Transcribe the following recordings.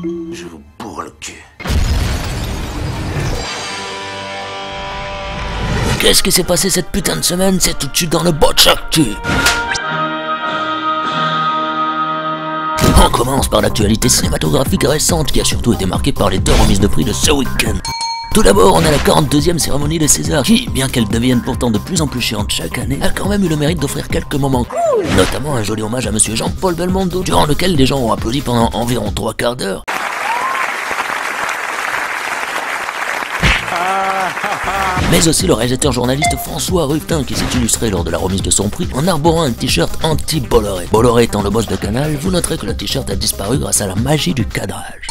Je vous bourre le cul. Qu'est-ce qui s'est passé cette putain de semaine? C'est tout de suite dans le Botch Actu. On commence par l'actualité cinématographique récente qui a surtout été marquée par les 2 remises de prix de ce week-end. Tout d'abord, on a la 42e cérémonie des Césars qui, bien qu'elle devienne pourtant de plus en plus chiante chaque année, a quand même eu le mérite d'offrir quelques moments cool, notamment un joli hommage à monsieur Jean-Paul Belmondo, durant lequel les gens ont applaudi pendant environ 3/4 d'heure. Mais aussi le réalisateur journaliste François Ruffin qui s'est illustré lors de la remise de son prix en arborant un t-shirt anti-Bolloré. Bolloré étant le boss de Canal, vous noterez que le t-shirt a disparu grâce à la magie du cadrage.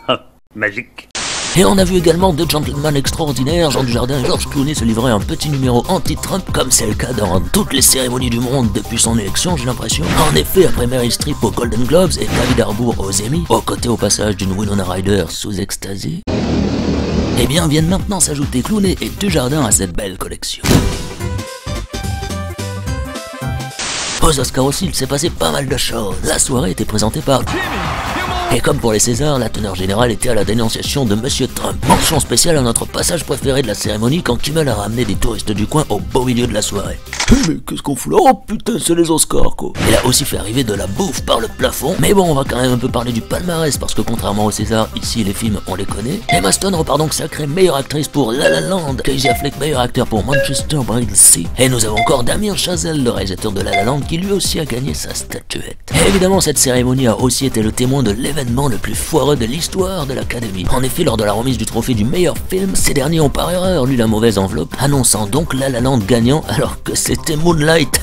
Ah, magique. Et on a vu également 2 gentlemen extraordinaires, Jean Dujardin et Georges Clooney se livrer un petit numéro anti-Trump, comme c'est le cas dans toutes les cérémonies du monde depuis son élection, j'ai l'impression. En effet, après Meryl Streep aux Golden Globes et David Harbour aux Emmy, aux côtés au passage d'une Winona Ryder sous ecstasy, eh bien viennent maintenant s'ajouter Clooney et Dujardin à cette belle collection. Aux Oscars aussi, il s'est passé pas mal de choses. La soirée était présentée par... Et comme pour les Césars, la teneur générale était à la dénonciation de Monsieur Trump. Mention spéciale à notre passage préféré de la cérémonie quand Kimmel a ramené des touristes du coin au beau milieu de la soirée. Mais qu'est-ce qu'on fout là? Oh putain, c'est les Oscars quoi. Il a aussi fait arriver de la bouffe par le plafond. Mais bon, on va quand même un peu parler du palmarès parce que contrairement aux Césars, ici les films on les connaît. Emma Stone repart donc sacrée meilleure actrice pour La La Land, Casey Affleck meilleur acteur pour Manchester by the Sea. Et nous avons encore Damien Chazelle, le réalisateur de La La Land, qui lui aussi a gagné sa statuette. Et évidemment, cette cérémonie a aussi été le témoin de l'événement le plus foireux de l'histoire de l'Académie. En effet, lors de la remise du trophée du meilleur film, ces derniers ont par erreur lu la mauvaise enveloppe, annonçant donc La La Land gagnant alors que c'était Moonlight.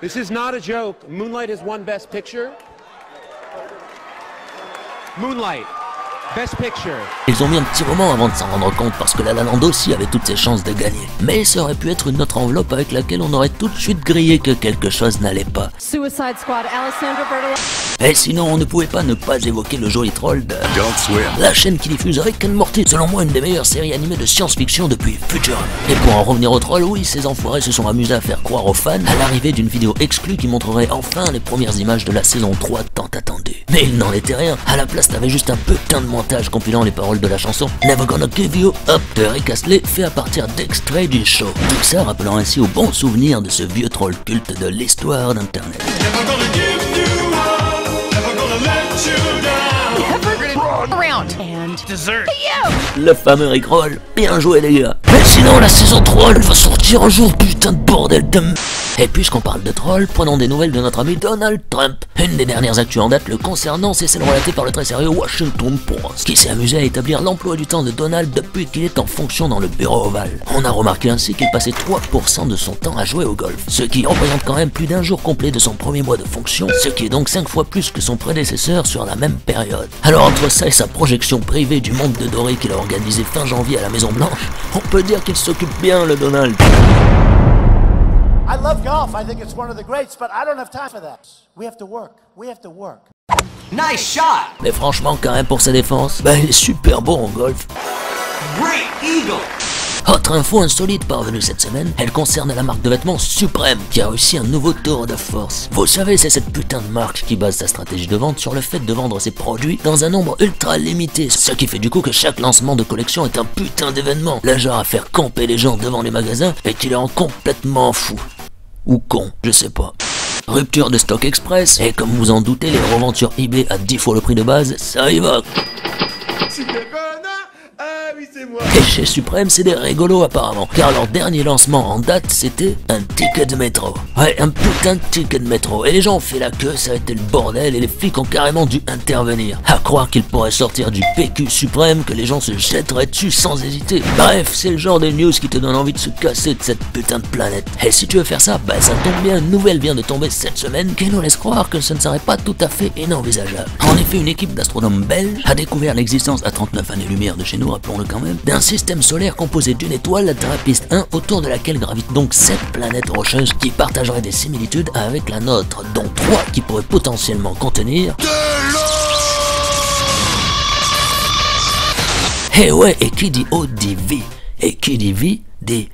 This is not a joke. Moonlight has won Best Picture. Moonlight, Best Picture. Ils ont mis un petit moment avant de s'en rendre compte parce que La La Land aussi avait toutes ses chances de gagner. Mais ça aurait pu être une autre enveloppe avec laquelle on aurait tout de suite grillé que quelque chose n'allait pas. Suicide Squad, Alessandra Bertolo. Et sinon, on ne pouvait pas ne pas évoquer le joli troll de... Don't swear. La chaîne qui diffuse Rick and Morty, selon moi une des meilleures séries animées de science-fiction depuis Futurama. Et pour en revenir au troll, oui, ces enfoirés se sont amusés à faire croire aux fans à l'arrivée d'une vidéo exclue qui montrerait enfin les premières images de la saison 3 tant attendue. Mais il n'en était rien. À la place, t'avais juste un putain de montage compilant les paroles de la chanson Never Gonna Give You Up de Rick Astley fait à partir d'extraits du show. Tout ça rappelant ainsi au bon souvenir de ce vieux troll culte de l'histoire d'internet. Le fameux Rickroll, bien joué les gars. Mais sinon la saison 3 elle va sortir un jour, putain de bordel de m... Et puisqu'on parle de troll, prenons des nouvelles de notre ami Donald Trump. Une des dernières actus en date le concernant, c'est celle relatée par le très sérieux Washington Post, qui s'est amusé à établir l'emploi du temps de Donald depuis qu'il est en fonction dans le bureau ovale. On a remarqué ainsi qu'il passait 3% de son temps à jouer au golf, ce qui représente quand même plus d'un jour complet de son premier mois de fonction, ce qui est donc 5 fois plus que son prédécesseur sur la même période. Alors entre ça et sa projection privée du monde de Doré qu'il a organisé fin janvier à la Maison Blanche, on peut dire qu'il s'occupe bien le Donald. I love golf. I think it's one of the greats, but I don't have time for that. We have to work. We have to work. Nice shot! Mais franchement, quand même pour sa défense, bah il est super bon en golf. Great eagle! Autre info insolite parvenue cette semaine, elle concerne la marque de vêtements Supreme, qui a réussi un nouveau tour de force. Vous savez, c'est cette putain de marque qui base sa stratégie de vente sur le fait de vendre ses produits dans un nombre ultra limité, ce qui fait du coup que chaque lancement de collection est un putain d'événement, le genre à faire camper les gens devant les magasins et qui les rend complètement fous. Ou con, je sais pas. Rupture de stock express, et comme vous en doutez, les reventes sur eBay à 10 fois le prix de base, ça y va. Et chez Supreme, c'est des rigolos apparemment, car leur dernier lancement en date, c'était un ticket de métro. Ouais, un putain de ticket de métro. Et les gens ont fait la queue, ça a été le bordel, et les flics ont carrément dû intervenir. À croire qu'ils pourraient sortir du PQ Suprême, que les gens se jetteraient dessus sans hésiter. Bref, c'est le genre de news qui te donne envie de se casser de cette putain de planète. Et si tu veux faire ça, bah ça tombe bien, une nouvelle vient de tomber cette semaine qui nous laisse croire que ce ne serait pas tout à fait inenvisageable. En effet, une équipe d'astronomes belges a découvert l'existence à 39 années-lumière de chez nous, rappelons-le quand même, d'un système solaire composé d'une étoile, la Trappist 1, autour de laquelle gravitent donc 7 planètes rocheuses qui partageraient des similitudes avec la nôtre, dont 3 qui pourraient potentiellement contenir de l'eau. Et ouais, et qui dit eau dit vie, et qui dit vie dit...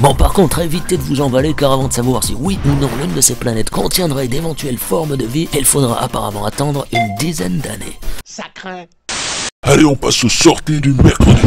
Bon, par contre, évitez de vous emballer car avant de savoir si oui ou non l'une de ces planètes contiendrait d'éventuelles formes de vie, il faudra apparemment attendre une dizaine d'années. Ça craint. Allez, on passe aux sorties du mercredi.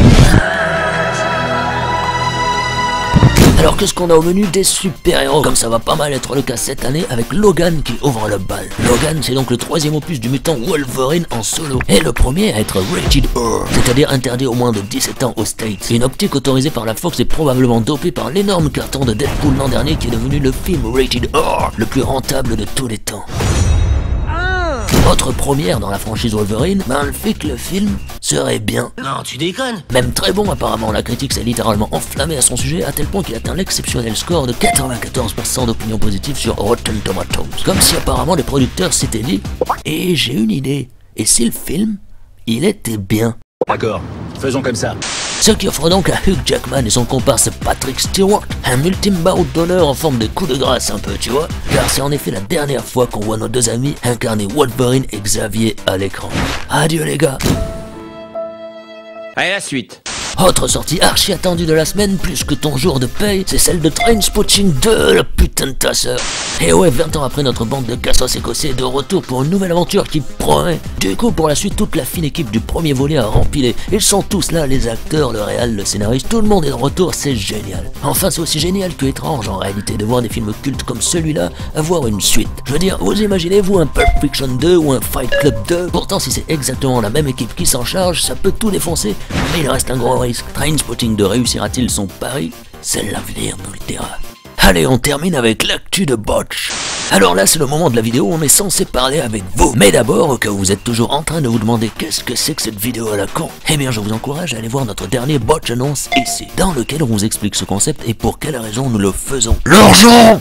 Alors qu'est-ce qu'on a au menu? Des super-héros, comme ça va pas mal être le cas cette année avec Logan qui ouvre le bal. Logan, c'est donc le troisième opus du mutant Wolverine en solo, et le premier à être rated R, c'est-à-dire interdit au moins de 17 ans aux States. Une optique autorisée par la Fox et probablement dopée par l'énorme carton de Deadpool l'an dernier qui est devenu le film rated R, le plus rentable de tous les temps. Autre première dans la franchise Wolverine, le fait que le film serait bien. Non, tu déconnes. Même très bon apparemment, la critique s'est littéralement enflammée à son sujet à tel point qu'il atteint l'exceptionnel score de 94% d'opinions positives sur Rotten Tomatoes. Comme si apparemment les producteurs s'étaient dit « Et j'ai une idée, et si le film, il était bien ?» D'accord, faisons comme ça. Ce qui offre donc à Hugh Jackman et son comparse Patrick Stewart un ultime bout d'honneur en forme de coup de grâce un peu, tu vois. Car c'est en effet la dernière fois qu'on voit nos deux amis incarner Wolverine et Xavier à l'écran. Adieu les gars. Allez, la suite. Autre sortie archi attendue de la semaine, plus que ton jour de paye, c'est celle de Trainspotting 2, le putain de tasseur. Et ouais, 20 ans après, notre bande de cassos écossais est de retour pour une nouvelle aventure qui promet. Du coup, pour la suite, toute la fine équipe du premier volet a rempilé. Ils sont tous là, les acteurs, le réal, le scénariste, tout le monde est de retour, c'est génial. Enfin, c'est aussi génial que étrange en réalité de voir des films cultes comme celui-là avoir une suite. Je veux dire, vous imaginez-vous un Pulp Fiction 2 ou un Fight Club 2? Pourtant, si c'est exactement la même équipe qui s'en charge, ça peut tout défoncer, mais il reste un gros risque. Trainspotting 2 réussira-t-il son pari? C'est l'avenir nous le dira. Allez, on termine avec l'actu de Botch. Alors là, c'est le moment de la vidéo où on est censé parler avec vous. Mais d'abord, au cas où vous êtes toujours en train de vous demander qu'est-ce que c'est que cette vidéo à la con, eh bien je vous encourage à aller voir notre dernier Botch annonce ici, dans lequel on vous explique ce concept et pour quelle raison nous le faisons. L'argent!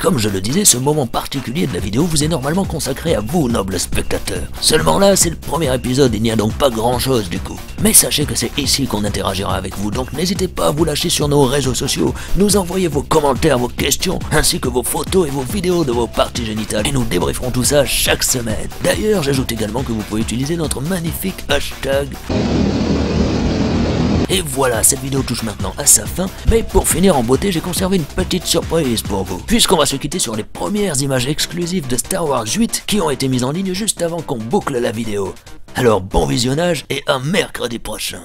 Comme je le disais, ce moment particulier de la vidéo vous est normalement consacré à vous, nobles spectateurs. Seulement là, c'est le premier épisode, il n'y a donc pas grand chose du coup. Mais sachez que c'est ici qu'on interagira avec vous, donc n'hésitez pas à vous lâcher sur nos réseaux sociaux, nous envoyer vos commentaires, vos questions, ainsi que vos photos et vos vidéos de vos parties génitales, et nous débrieferons tout ça chaque semaine. D'ailleurs, j'ajoute également que vous pouvez utiliser notre magnifique hashtag. Et voilà, cette vidéo touche maintenant à sa fin, mais pour finir en beauté, j'ai conservé une petite surprise pour vous, puisqu'on va se quitter sur les premières images exclusives de Star Wars 8 qui ont été mises en ligne juste avant qu'on boucle la vidéo. Alors bon visionnage et à mercredi prochain.